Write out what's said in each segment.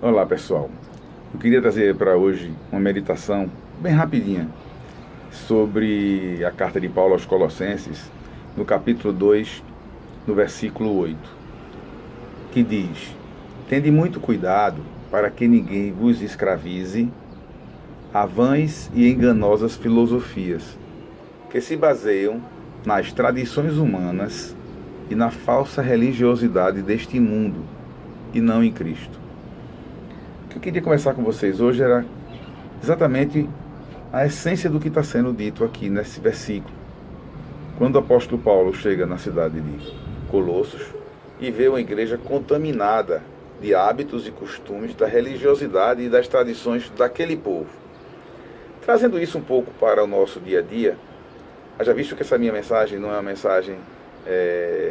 Olá pessoal, eu queria trazer para hoje uma meditação bem rapidinha sobre a carta de Paulo aos Colossenses, no capítulo 2, no versículo 8, que diz: Tende muito cuidado para que ninguém vos escravize a vãs e enganosas filosofias, que se baseiam nas tradições humanas e na falsa religiosidade deste mundo, e não em Cristo. O que eu queria conversar com vocês hoje era exatamente a essência do que está sendo dito aqui nesse versículo. Quando o apóstolo Paulo chega na cidade de Colossos e vê uma igreja contaminada de hábitos e costumes da religiosidade e das tradições daquele povo. Trazendo isso um pouco para o nosso dia a dia, haja visto que essa minha mensagem não é uma mensagem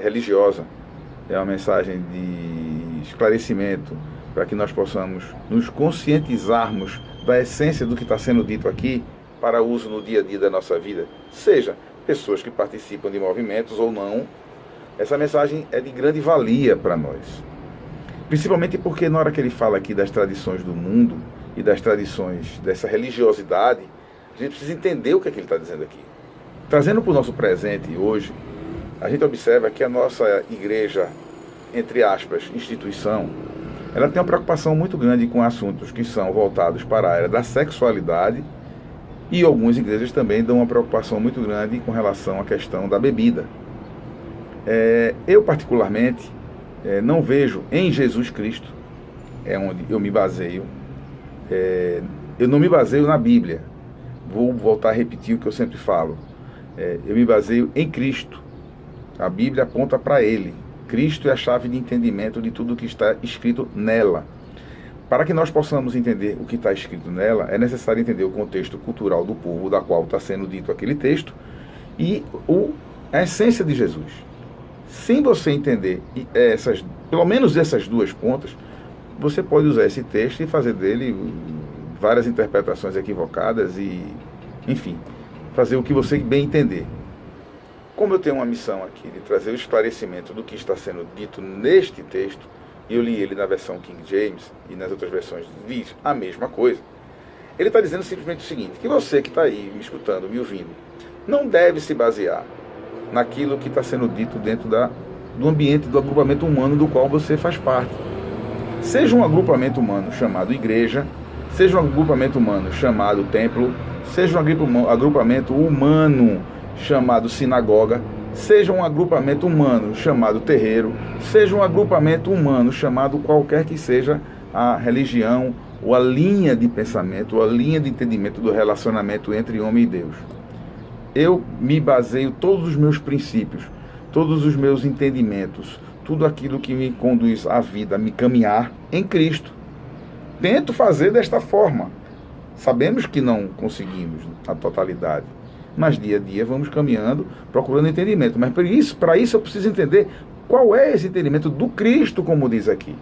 religiosa, é uma mensagem de esclarecimento, para que nós possamos nos conscientizarmos da essência do que está sendo dito aqui para uso no dia a dia da nossa vida, seja pessoas que participam de movimentos ou não. Essa mensagem é de grande valia para nós, principalmente porque na hora que ele fala aqui das tradições do mundo e das tradições dessa religiosidade, a gente precisa entender o que é que ele está dizendo aqui. Trazendo para o nosso presente hoje, a gente observa que a nossa igreja, entre aspas, instituição, ela tem uma preocupação muito grande com assuntos que são voltados para a área da sexualidade, e algumas igrejas também dão uma preocupação muito grande com relação à questão da bebida. Eu particularmente não vejo em Jesus Cristo, é onde eu me baseio, eu não me baseio na Bíblia, vou voltar a repetir o que eu sempre falo, eu me baseio em Cristo. A Bíblia aponta para Ele. Cristo é a chave de entendimento de tudo o que está escrito nela. Para que nós possamos entender o que está escrito nela, é necessário entender o contexto cultural do povo da qual está sendo dito aquele texto e a essência de Jesus. Sem você entender pelo menos essas duas pontas, você pode usar esse texto e fazer dele várias interpretações equivocadas e, enfim, fazer o que você bem entender. Como eu tenho uma missão aqui de trazer o esclarecimento do que está sendo dito neste texto, e eu li ele na versão King James e nas outras versões diz a mesma coisa, ele está dizendo simplesmente o seguinte: que você que está aí me escutando, me ouvindo, não deve se basear naquilo que está sendo dito dentro do ambiente do agrupamento humano do qual você faz parte. Seja um agrupamento humano chamado igreja, seja um agrupamento humano chamado templo, seja um agrupamento humano chamado sinagoga, seja um agrupamento humano chamado terreiro, seja um agrupamento humano chamado qualquer que seja a religião, ou a linha de pensamento, ou a linha de entendimento do relacionamento entre homem e Deus. Eu me baseio todos os meus princípios, todos os meus entendimentos, tudo aquilo que me conduz à vida, a me caminhar em Cristo. Tento fazer desta forma. Sabemos que não conseguimos a totalidade, mas dia a dia vamos caminhando, procurando entendimento. Mas para isso eu preciso entender qual é esse entendimento do Cristo, como diz aqui.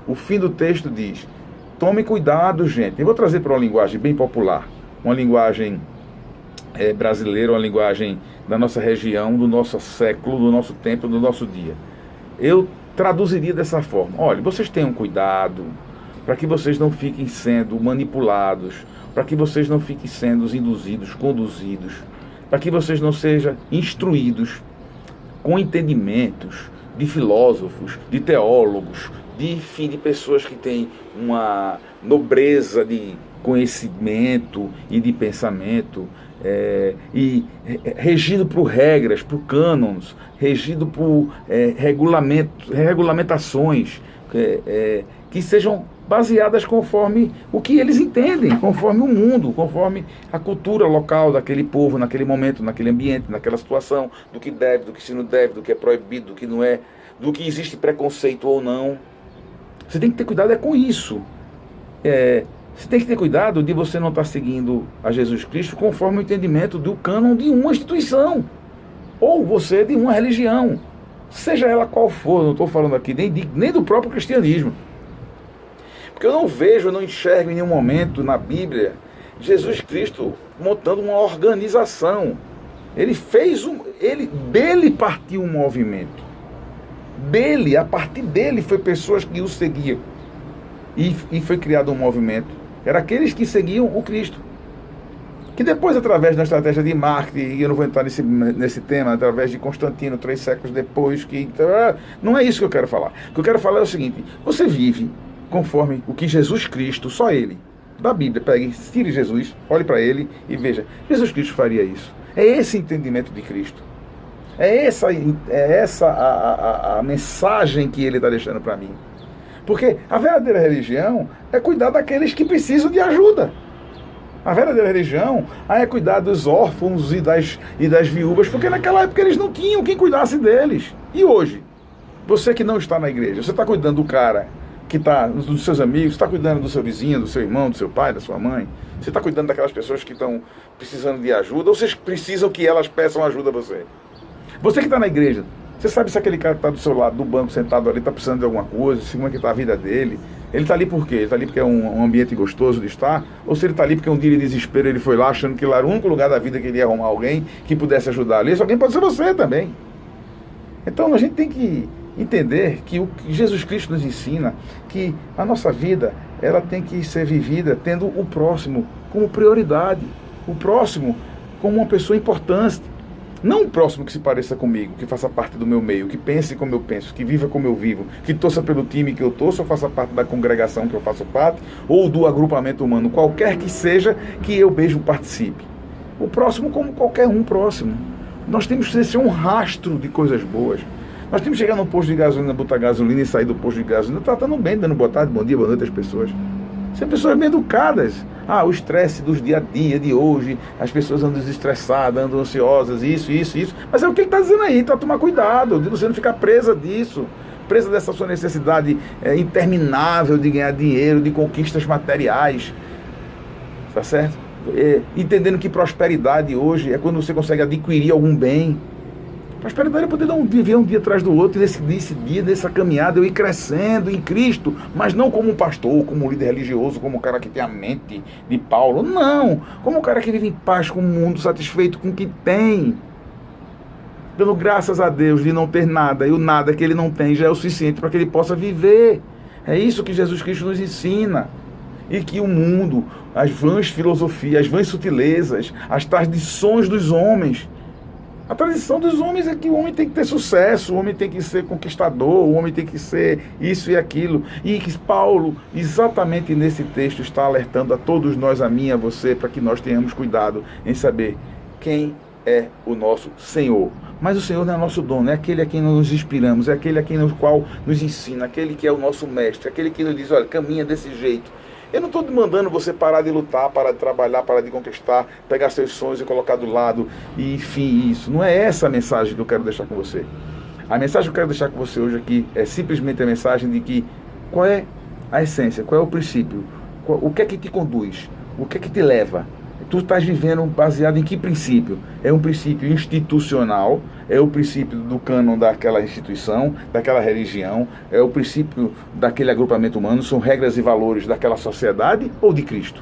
O fim do texto diz: tome cuidado, gente. Eu vou trazer para uma linguagem bem popular, uma linguagem brasileira, uma linguagem da nossa região, do nosso século, do nosso tempo, do nosso dia. Eu traduziria dessa forma: olha, vocês tenham cuidado para que vocês não fiquem sendo manipulados, para que vocês não fiquem sendo induzidos, conduzidos, para que vocês não sejam instruídos com entendimentos de filósofos, de teólogos, de pessoas que têm uma nobreza de conhecimento e de pensamento, regido por regras, por cânons, regido por regulamentações que sejam baseadas conforme o que eles entendem, conforme o mundo, conforme a cultura local daquele povo, naquele momento, naquele ambiente, naquela situação, do que deve, do que se não deve, do que é proibido, do que não é, do que existe preconceito ou não. Você tem que ter cuidado com isso. Você tem que ter cuidado de você não estar seguindo a Jesus Cristo conforme o entendimento do cânon de uma instituição, ou você de uma religião, seja ela qual for. Não estou falando aqui nem do próprio cristianismo. Porque eu não vejo, eu não enxergo em nenhum momento na Bíblia Jesus Cristo montando uma organização. Dele partiu um movimento. A partir dele foi pessoas que o seguiam. e foi criado um movimento. Eram aqueles que seguiam o Cristo. Que depois, através da estratégia de marketing, e eu não vou entrar nesse tema, através de Constantino, 3 séculos depois, não é isso que eu quero falar. O que eu quero falar é o seguinte: você vive conforme o que Jesus Cristo, só Ele, da Bíblia, pegue, tire Jesus, olhe para Ele e veja, Jesus Cristo faria isso. É esse entendimento de Cristo. É essa a mensagem que Ele está deixando para mim. Porque a verdadeira religião é cuidar daqueles que precisam de ajuda. A verdadeira religião é cuidar dos órfãos e das viúvas, porque naquela época eles não tinham quem cuidasse deles. E hoje, você que não está na igreja, você está cuidando do cara que está, dos seus amigos, está cuidando do seu vizinho, do seu irmão, do seu pai, da sua mãe, você está cuidando daquelas pessoas que estão precisando de ajuda, ou vocês precisam que elas peçam ajuda a você? Você que está na igreja, você sabe se aquele cara que está do seu lado, do banco, sentado ali, está precisando de alguma coisa, se como é que está a vida dele? Ele está ali por quê? Ele está ali porque é um ambiente gostoso de estar? Ou se ele está ali porque um dia de desespero ele foi lá achando que lá era o único lugar da vida que ele ia arrumar alguém que pudesse ajudar ali? Esse alguém pode ser você também. Então a gente tem que entender que o que Jesus Cristo nos ensina, que a nossa vida ela tem que ser vivida tendo o próximo como prioridade, o próximo como uma pessoa importante. Não o próximo que se pareça comigo, que faça parte do meu meio, que pense como eu penso, que viva como eu vivo, que torça pelo time que eu torço, ou faça parte da congregação que eu faço parte, ou do agrupamento humano, qualquer que seja, que eu mesmo participe. O próximo como qualquer um próximo. Nós temos que ser um rastro de coisas boas. Nós temos que chegar no posto de gasolina, botar gasolina e sair do posto de gasolina tratando bem, dando boa tarde, bom dia, boa noite às pessoas. São pessoas bem educadas. O estresse dos dia a dia de hoje, as pessoas andam desestressadas, andam ansiosas, isso. Mas é o que ele está dizendo aí, para tomar cuidado, de você não ficar presa disso, presa dessa sua necessidade interminável de ganhar dinheiro, de conquistas materiais. Tá certo? Entendendo que prosperidade hoje é quando você consegue adquirir algum bem. Prosperidade é poder viver um dia atrás do outro, e nesse dia, nessa caminhada, eu ir crescendo em Cristo, mas não como um pastor, como um líder religioso, como um cara que tem a mente de Paulo, não, como um cara que vive em paz com o mundo, satisfeito com o que tem, dando graças a Deus de não ter nada, e o nada que ele não tem já é o suficiente para que ele possa viver. É isso que Jesus Cristo nos ensina. E que o mundo, as vãs filosofias, as vãs sutilezas, as tradições dos homens, a tradição dos homens é que o homem tem que ter sucesso, o homem tem que ser conquistador, o homem tem que ser isso e aquilo. E que Paulo, exatamente nesse texto, está alertando a todos nós, a mim, a você, para que nós tenhamos cuidado em saber quem é o nosso Senhor. Mas o Senhor não é nosso dono, é aquele a quem nós nos inspiramos, é aquele a quem no qual nos ensina, aquele que é o nosso mestre, aquele que nos diz, olha, caminha desse jeito. Eu não estou mandando você parar de lutar, parar de trabalhar, parar de conquistar, pegar seus sonhos e colocar do lado, e enfim, isso. Não é essa a mensagem que eu quero deixar com você. A mensagem que eu quero deixar com você hoje aqui é simplesmente a mensagem de que qual é a essência, qual é o princípio, o que é que te conduz, o que é que te leva. Tu estás vivendo baseado em que princípio? É um princípio institucional, é o princípio do cânon daquela instituição, daquela religião, é o princípio daquele agrupamento humano, são regras e valores daquela sociedade ou de Cristo?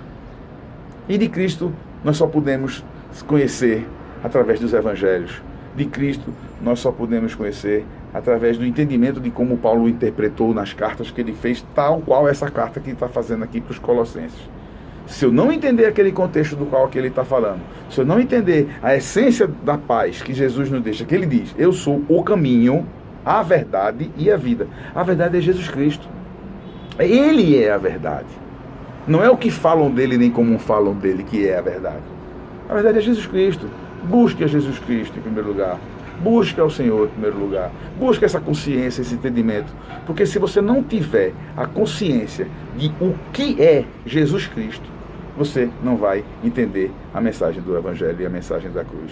E de Cristo nós só podemos conhecer através dos evangelhos. De Cristo nós só podemos conhecer através do entendimento de como Paulo interpretou nas cartas que ele fez, tal qual essa carta que ele está fazendo aqui para os Colossenses. Se eu não entender aquele contexto do qual ele está falando, se eu não entender a essência da paz que Jesus nos deixa, que ele diz, eu sou o caminho, a verdade e a vida. A verdade é Jesus Cristo. Ele é a verdade. Não é o que falam dele, nem como falam dele, que é a verdade. A verdade é Jesus Cristo. Busque a Jesus Cristo em primeiro lugar. Busque ao Senhor em primeiro lugar. Busque essa consciência, esse entendimento. Porque se você não tiver a consciência de o que é Jesus Cristo, você não vai entender a mensagem do Evangelho e a mensagem da cruz.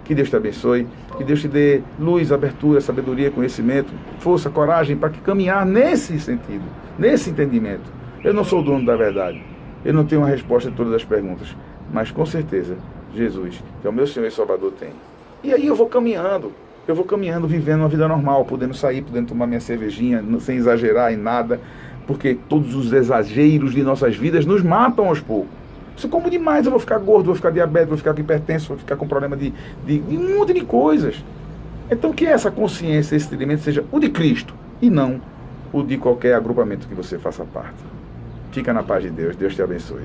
Que Deus te abençoe, que Deus te dê luz, abertura, sabedoria, conhecimento, força, coragem, para que caminhar nesse sentido, nesse entendimento. Eu não sou o dono da verdade, eu não tenho uma resposta a todas as perguntas, mas com certeza Jesus, que é o meu Senhor e Salvador, tem. E aí eu vou caminhando, vivendo uma vida normal, podendo sair, podendo tomar minha cervejinha, sem exagerar em nada, porque todos os exageros de nossas vidas nos matam aos poucos. Se eu como demais, eu vou ficar gordo, vou ficar diabético, vou ficar com hipertenso, vou ficar com problema de um monte de coisas. Então que essa consciência, esse entendimento seja o de Cristo e não o de qualquer agrupamento que você faça parte. Fica na paz de Deus. Deus te abençoe.